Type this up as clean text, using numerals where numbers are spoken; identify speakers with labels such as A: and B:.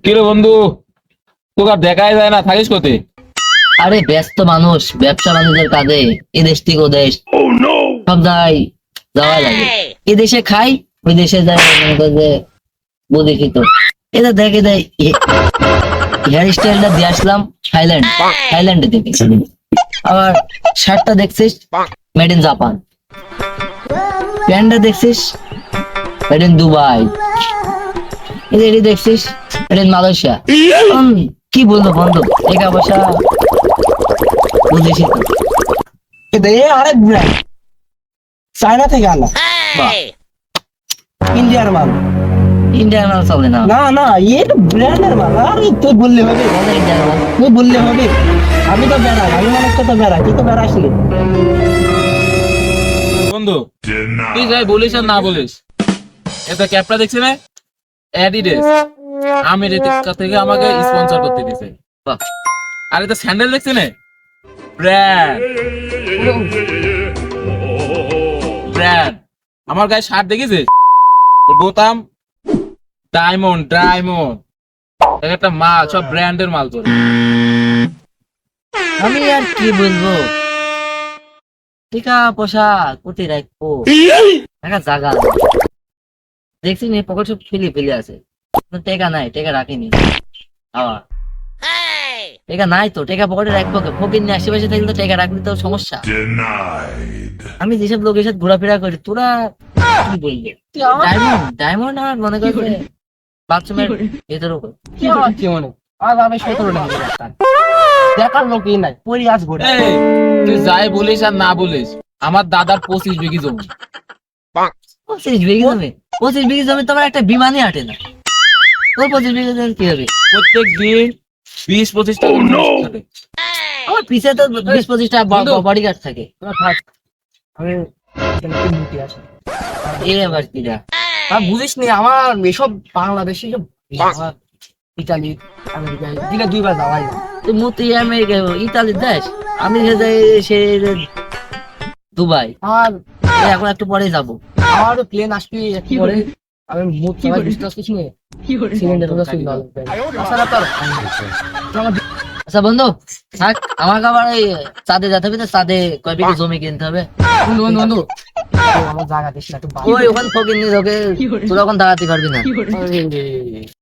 A: কিরে বন্ধু, তোকে আর দেখাই যায় না, থাকিস কোথায়?
B: আরে ব্যস্ত মানুষ, ব্যবসা বাণিজ্যের কাজে এ দেশ থেকে ও দেশ সব জায়গায় যাওয়া লাগে। এ দেশে খাই, ওই দেশে যাই, মনে করে যে বুঝেছি তো। এটা দেখে দেয় হেয়ার স্টাইলটা দিয়ে আসলাম থাইল্যান্ডে থেকে। আবার শার্টটা দেখছিস মেড ইন জাপান, প্যান্টটা দেখছিস মেড ইন দুবাই, এটি দেখছিস মেড ইন মালয়েশিয়া। কি বলবো বন্ধু, টাকা পয়সা বুঝেছি তো।
C: এটা এ আরেক ব্র্যান্ড, চায়না থেকে আনা,
B: বাহ,
C: ইন্ডিয়ার মাল।
B: ইন্ডিয়ান মাল চলে না,
C: না না, এ তো ব্র্যান্ডের মাল। আরে তুই বললে হবে,
B: ইন্ডিয়ান মাল।
C: তুই বললে হবে। আমি তো বেড়াই, আমি মানুষটা তো বেড়াই, তুই তো বেড়াসনি।
A: বন্ধু, তুই যাই বলিস আর না বলিস, এটা ক্যাপটা দেখছি না, অ্যাডিডাস আমেরিকা থেকে আমাকে স্পন্সর করতে দিছে।
B: বাহ,
A: আর এটা স্যান্ডেল দেখছি না, ব্র্যান্ড ব্র্যান্ড। আমার গায়ে শার্ট দেখেছিস, বোতাম ডায়মন্ড একটা মাল, সব ব্র্যান্ডের মাল তোর।
B: আমি আর কি বলবো, টাকা পয়সা কোথায় রাখবো, একটা জায়গা দেখছি নি, পকেট সব ফেলে আছে। টাকা নাই, টাকা রাখিনি। আবার টাকা নাই তো, টাকা পকেটে রাখবো কে? ফকির নিয়ে আশেপাশে থাকলে তো টাকা রাখলে তো সমস্যা। আমি যেসব লোকের সাথে ঘোরাফেরা করি, তোরা কি বলবি? ডায়মন্ড আমার মনে করে বাথরুমের ভেতর উপর।
C: কি আমার কি মনে, আর আমি 17 টাকা দিয়ে রাখতাম। দেখার লোকই নাই, পরি আজ ঘোরে।
A: এই, তুই যাই বলিস আর না বলিস, আমার দাদার 25 বিঘি জমি।
B: 25 বিঘি জমি তোমার একটা বিমানই হাঁটে না। তোর 25 বিঘি জমি কি হবে?
A: প্রত্যেক দিন 20-25 টাকা মানুষ খাবে।
B: আমার পিছে তো 20-25টা বডিগার্ড থাকে।
C: তোরা থাক, আমি এখানে একটু মুটি আসি।
B: এ আবার কিরা?
C: আর বুঝিস নি, আমার এসব বাংলাদেশি সব, আমার ইতালি আমেরিকা দিনে 2 বার যাওয়াই না।
B: তুই মতি আমেরিকা, ইতালি দেশ, আমি যে যাই সে দুবাই।
C: আর
B: এখন একটু পরেই যাবো।
C: আমারও প্লেন আসবি একটু পরে। আমি মুখ চালাই বিশ্বাস কিছু নেই, সিলিন্ডার কথা শুনতে হবে। তাছাড়া তো আর হয় না। তো আমার
B: আচ্ছা বন্ধু থাক, আমাকে আবার ওই চাঁদে যেতে হবে, তো চাঁদে কয় বিঘি জমি কিনতে হবে।
C: বন্ধু বন্ধু বন্ধু, আমার জায়গা দিস না একটু।
B: ওই ওখানে ফকির নিয়ে তোকে, তোরা ওখানে দাঁড়াতে পারবি না।
C: বাড়ি